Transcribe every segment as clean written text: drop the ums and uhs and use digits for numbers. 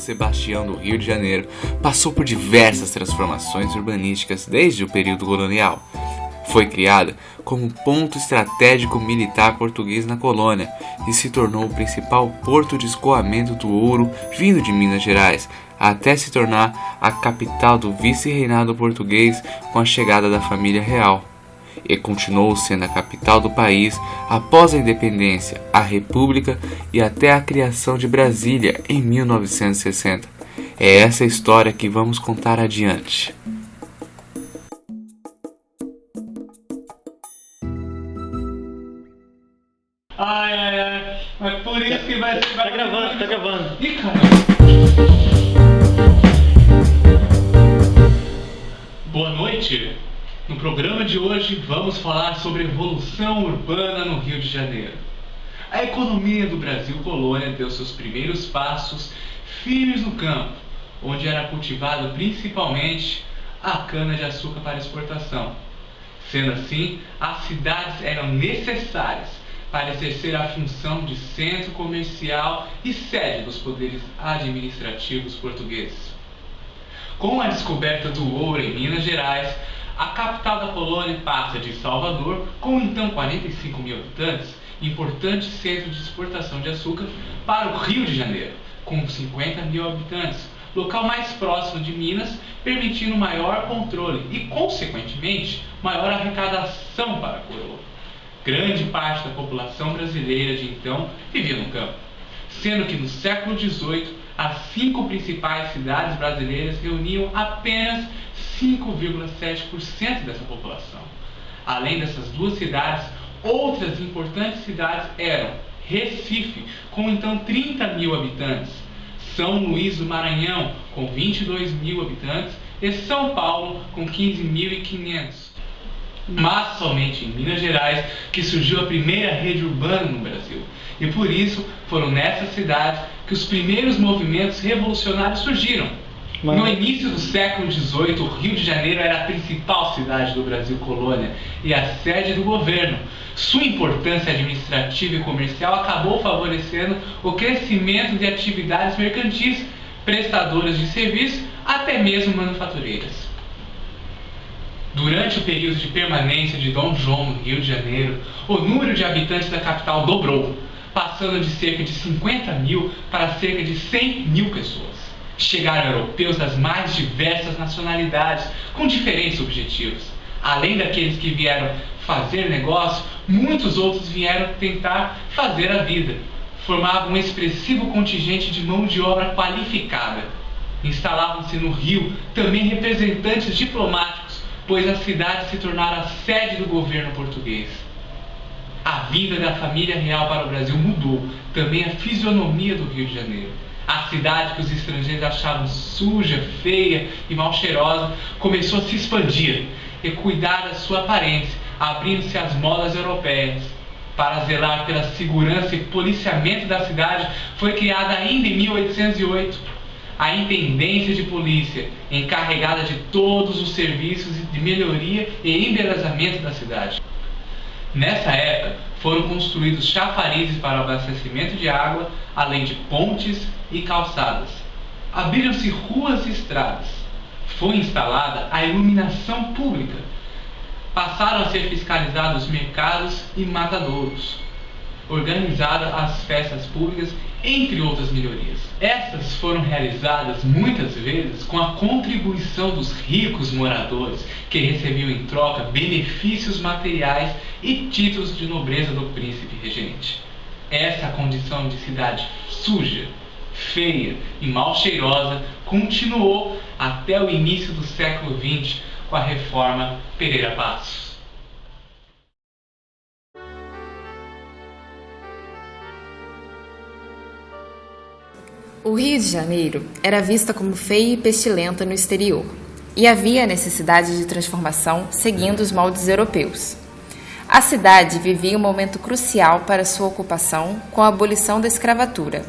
Sebastião do Rio de Janeiro passou por diversas transformações urbanísticas desde o período colonial. Foi criada como ponto estratégico militar português na colônia e se tornou o principal porto de escoamento do ouro vindo de Minas Gerais, até se tornar a capital do vice-reinado português com a chegada da família real. E continuou sendo a capital do país após a independência, a República e até a criação de Brasília em 1960. É essa história que vamos contar adiante. Ai, mas por isso que vai... Tá gravando. Ih, cara. Boa noite. No programa de hoje vamos falar sobre evolução urbana no Rio de Janeiro. A economia do Brasil colônia deu seus primeiros passos firmes no campo, onde era cultivado principalmente a cana-de-açúcar para exportação. Sendo assim, as cidades eram necessárias para exercer a função de centro comercial e sede dos poderes administrativos portugueses. Com a descoberta do ouro em Minas Gerais, a capital da colônia passa de Salvador, com então 45 mil habitantes, importante centro de exportação de açúcar, para o Rio de Janeiro, com 50 mil habitantes, local mais próximo de Minas, permitindo maior controle e, consequentemente, maior arrecadação para a coroa. Grande parte da população brasileira de então vivia no campo, sendo que no século XVIII as 5 principais cidades brasileiras reuniam apenas 5,7% dessa população. Além dessas duas cidades, outras importantes cidades eram Recife, com então 30 mil habitantes, São Luís do Maranhão, com 22 mil habitantes, e São Paulo, com 15.500. Mas somente em Minas Gerais que surgiu a primeira rede urbana no Brasil. E por isso foram nessas cidades que os primeiros movimentos revolucionários surgiram. No início do século XVIII, o Rio de Janeiro era a principal cidade do Brasil colônia e a sede do governo. Sua importância administrativa e comercial acabou favorecendo o crescimento de atividades mercantis, prestadoras de serviços, até mesmo manufatureiras. Durante o período de permanência de Dom João no Rio de Janeiro, o número de habitantes da capital dobrou, passando de cerca de 50 mil para cerca de 100 mil pessoas. Chegaram europeus das mais diversas nacionalidades, com diferentes objetivos. Além daqueles que vieram fazer negócio, muitos outros vieram tentar fazer a vida. Formavam um expressivo contingente de mão de obra qualificada. Instalavam-se no Rio também representantes diplomáticos, pois a cidade se tornara a sede do governo português. A vinda da família real para o Brasil mudou também a fisionomia do Rio de Janeiro. A cidade que os estrangeiros achavam suja, feia e mal cheirosa começou a se expandir e cuidar da sua aparência, abrindo-se às modas europeias. Para zelar pela segurança e policiamento da cidade, foi criada ainda em 1808 a Intendência de Polícia, encarregada de todos os serviços de melhoria e embelezamento da cidade. Nessa época, foram construídos chafarizes para o abastecimento de água, além de pontes e calçadas. Abriram-se ruas e estradas. Foi instalada a iluminação pública. Passaram a ser fiscalizados mercados e matadouros. Organizadas as festas públicas, entre outras melhorias. Essas foram realizadas muitas vezes com a contribuição dos ricos moradores, que recebiam em troca benefícios materiais e títulos de nobreza do príncipe regente. Essa condição de cidade suja, feia e mal cheirosa continuou até o início do século XX com a reforma Pereira Passos. O Rio de Janeiro era vista como feia e pestilenta no exterior, e havia a necessidade de transformação seguindo os moldes europeus. A cidade vivia um momento crucial para sua ocupação com a abolição da escravatura,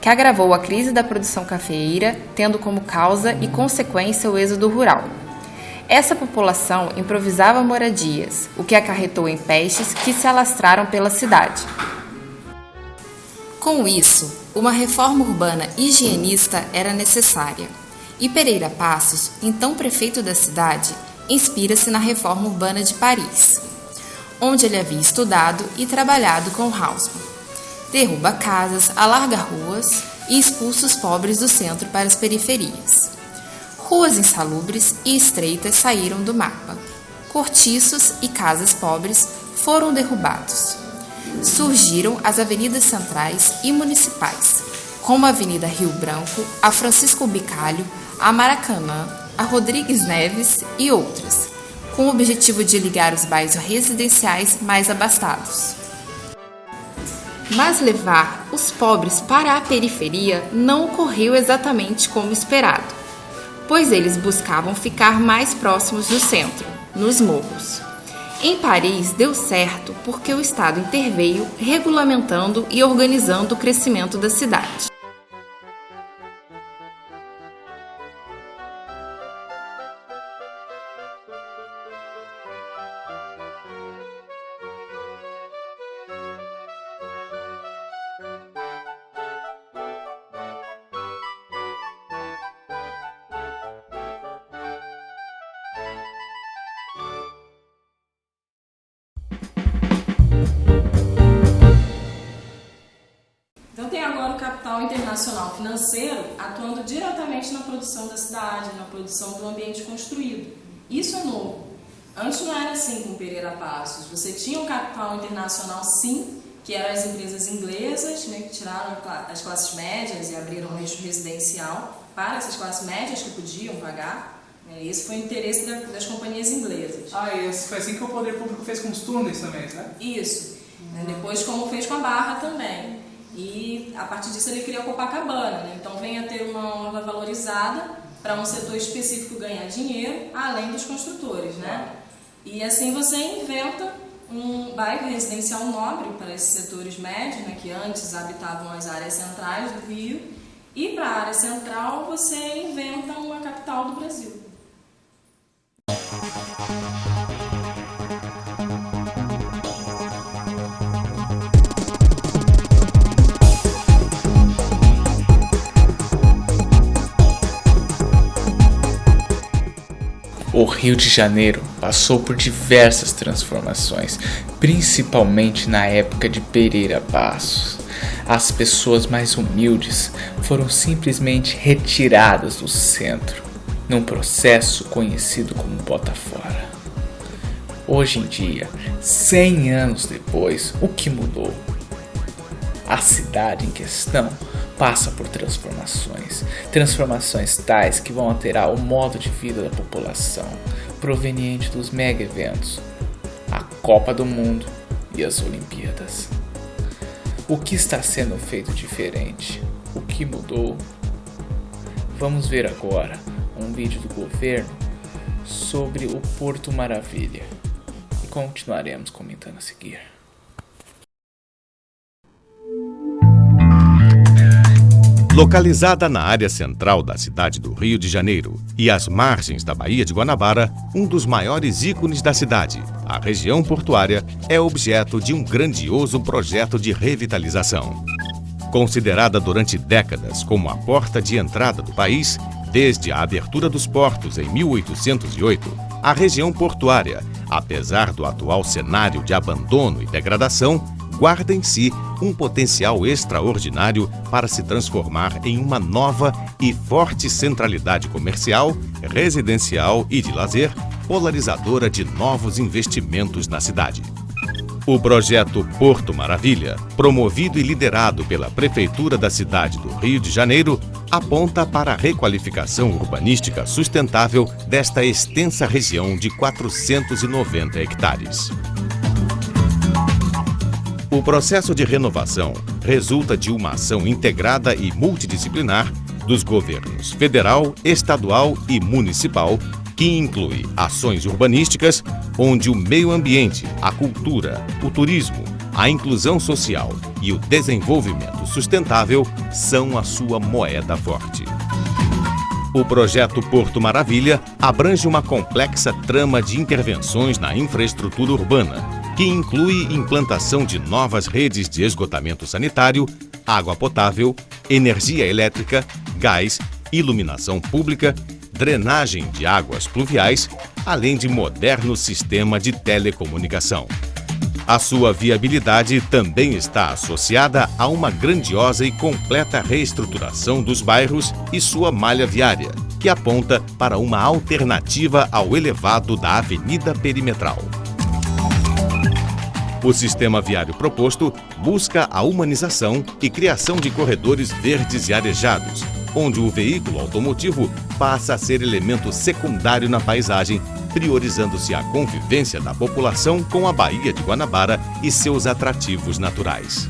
que agravou a crise da produção cafeeira, tendo como causa e consequência o êxodo rural. Essa população improvisava moradias, o que acarretou em pestes que se alastraram pela cidade. Com isso, uma reforma urbana higienista era necessária. E Pereira Passos, então prefeito da cidade, inspira-se na reforma urbana de Paris, onde ele havia estudado e trabalhado com Haussmann. Derruba casas, alarga ruas e expulsa os pobres do centro para as periferias. Ruas insalubres e estreitas saíram do mapa. Cortiços e casas pobres foram derrubados. Surgiram as avenidas centrais e municipais, como a Avenida Rio Branco, a Francisco Bicalho, a Maracanã, a Rodrigues Neves e outras, com o objetivo de ligar os bairros residenciais mais abastados. Mas levar os pobres para a periferia não ocorreu exatamente como esperado, pois eles buscavam ficar mais próximos do centro, nos morros. Em Paris deu certo porque o Estado interveio regulamentando e organizando o crescimento da cidade. Então tem agora o capital internacional financeiro atuando diretamente na produção da cidade, na produção do ambiente construído. Isso é novo. Antes não era assim com Pereira Passos. Você tinha um capital internacional, sim, que eram as empresas inglesas, né, que tiraram as classes médias e abriram um eixo residencial para essas classes médias que podiam pagar. Esse foi o interesse das companhias inglesas. E foi assim que o poder público fez com os túneis também, né? Isso. Depois como fez com a Barra também. E a partir disso ele cria a Copacabana, né? Então vem a ter uma orla valorizada para um setor específico ganhar dinheiro, além dos construtores, né? E assim você inventa um bairro residencial nobre para esses setores médios, né, que antes habitavam as áreas centrais do Rio, e para a área central você inventa uma capital do Brasil. O Rio de Janeiro passou por diversas transformações, principalmente na época de Pereira Passos. As pessoas mais humildes foram simplesmente retiradas do centro, num processo conhecido como bota fora. Hoje em dia, 100 anos depois, o que mudou? A cidade em questão passa por transformações tais que vão alterar o modo de vida da população, proveniente dos mega eventos, a Copa do Mundo e as Olimpíadas. O que está sendo feito diferente? O que mudou? Vamos ver agora um vídeo do governo sobre o Porto Maravilha e continuaremos comentando a seguir. Localizada na área central da cidade do Rio de Janeiro e às margens da Baía de Guanabara, um dos maiores ícones da cidade, a região portuária, é objeto de um grandioso projeto de revitalização. Considerada durante décadas como a porta de entrada do país, desde a abertura dos portos em 1808, a região portuária, apesar do atual cenário de abandono e degradação, guarda em si um potencial extraordinário para se transformar em uma nova e forte centralidade comercial, residencial e de lazer, polarizadora de novos investimentos na cidade. O projeto Porto Maravilha, promovido e liderado pela Prefeitura da cidade do Rio de Janeiro, aponta para a requalificação urbanística sustentável desta extensa região de 490 hectares. O processo de renovação resulta de uma ação integrada e multidisciplinar dos governos federal, estadual e municipal, que inclui ações urbanísticas, onde o meio ambiente, a cultura, o turismo, a inclusão social e o desenvolvimento sustentável são a sua moeda forte. O projeto Porto Maravilha abrange uma complexa trama de intervenções na infraestrutura urbana, que inclui implantação de novas redes de esgotamento sanitário, água potável, energia elétrica, gás, iluminação pública, drenagem de águas pluviais, além de moderno sistema de telecomunicação. A sua viabilidade também está associada a uma grandiosa e completa reestruturação dos bairros e sua malha viária, que aponta para uma alternativa ao elevado da Avenida Perimetral. O sistema viário proposto busca a humanização e criação de corredores verdes e arejados, onde o veículo automotivo passa a ser elemento secundário na paisagem, priorizando-se a convivência da população com a Baía de Guanabara e seus atrativos naturais.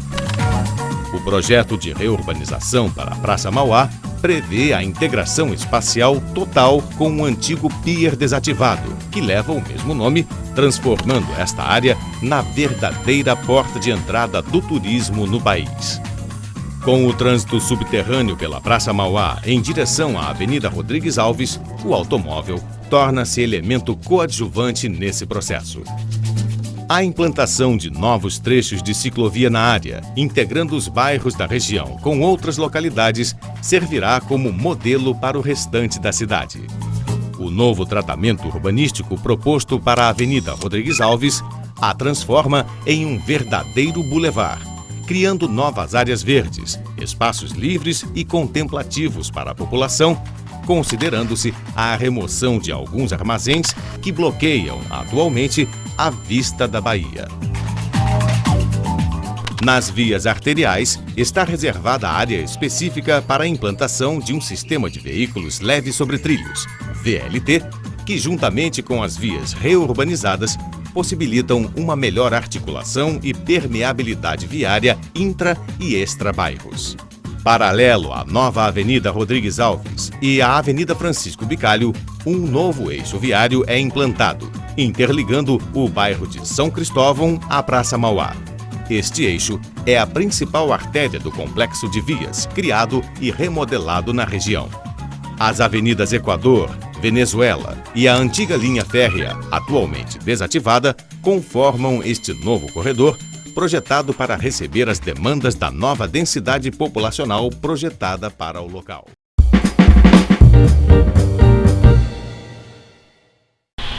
O projeto de reurbanização para a Praça Mauá prevê a integração espacial total com o antigo pier desativado, que leva o mesmo nome, transformando esta área na verdadeira porta de entrada do turismo no país. Com o trânsito subterrâneo pela Praça Mauá em direção à Avenida Rodrigues Alves, o automóvel torna-se elemento coadjuvante nesse processo. A implantação de novos trechos de ciclovia na área, integrando os bairros da região com outras localidades, servirá como modelo para o restante da cidade. O novo tratamento urbanístico proposto para a Avenida Rodrigues Alves a transforma em um verdadeiro bulevar, criando novas áreas verdes, espaços livres e contemplativos para a população, considerando-se a remoção de alguns armazéns que bloqueiam atualmente a vista da Baía. Nas vias arteriais, está reservada a área específica para a implantação de um sistema de veículos leves sobre trilhos, VLT, que juntamente com as vias reurbanizadas possibilitam uma melhor articulação e permeabilidade viária intra e extra-bairros. Paralelo à nova Avenida Rodrigues Alves e à Avenida Francisco Bicalho, um novo eixo viário é implantado, interligando o bairro de São Cristóvão à Praça Mauá. Este eixo é a principal artéria do complexo de vias criado e remodelado na região. As avenidas Equador, Venezuela e a antiga linha férrea, atualmente desativada, conformam este novo corredor, projetado para receber as demandas da nova densidade populacional projetada para o local.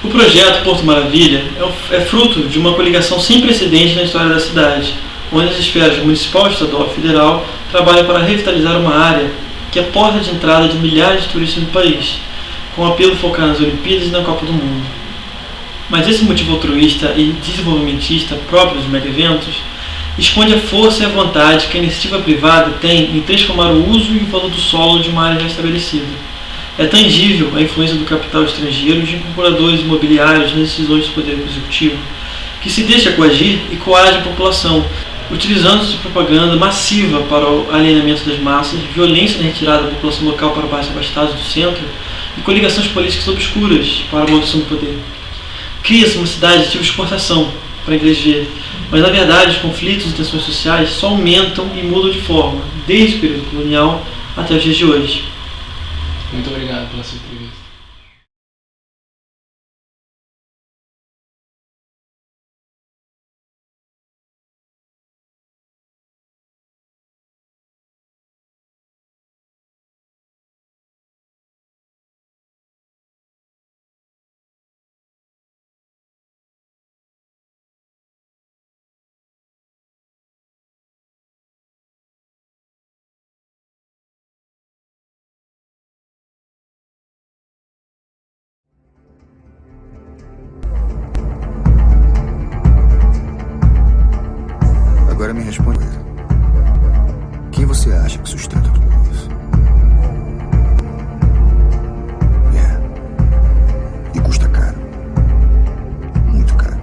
O projeto Porto Maravilha é fruto de uma coligação sem precedentes na história da cidade, onde as esferas municipal, estadual e federal trabalham para revitalizar uma área que é porta de entrada de milhares de turistas no país, com apelo focado nas Olimpíadas e na Copa do Mundo. Mas esse motivo altruísta e desenvolvimentista próprio dos mega-eventos esconde a força e a vontade que a iniciativa privada tem em transformar o uso e o valor do solo de uma área já estabelecida. É tangível a influência do capital estrangeiro e de incorporadores imobiliários nas decisões do Poder Executivo, que se deixa coagir e coage a população, utilizando-se de propaganda massiva para o alienamento das massas, violência na retirada da população local para baixos abastados do centro e coligações políticas obscuras para a maldição do poder. Cria-se uma cidade de tipo exportação, para a inglês ver, mas na verdade os conflitos e tensões sociais só aumentam e mudam de forma, desde o período colonial até os dias de hoje. Muito obrigado pela sua entrevista. Agora me responde. Quem você acha que sustenta tudo isso? E custa caro. Muito caro.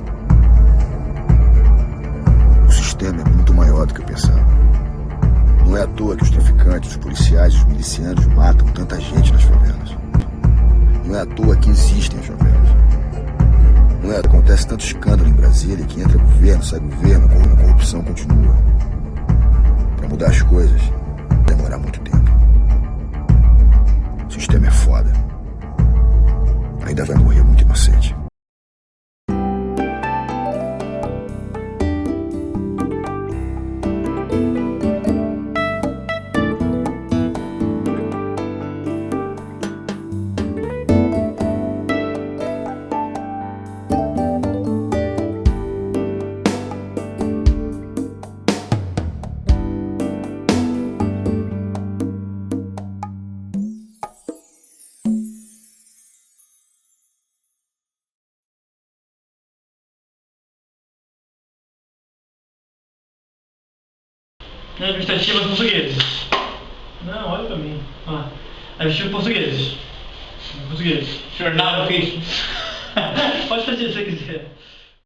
O sistema é muito maior do que eu pensava. Não é à toa que os traficantes, os policiais e os milicianos matam tanta gente nas favelas. Não é à toa que existem as favelas. Não é? Acontece tanto escândalo em Brasília que entra governo, sai governo, a corrupção continua. Para mudar as coisas, vai demorar muito tempo. O sistema é foda. Ainda vai morrer muito inocente. Administrativas portugueses. Não, olha pra mim. Administrativos portugueses. Jornal do Cristo. Pode fazer se você quiser.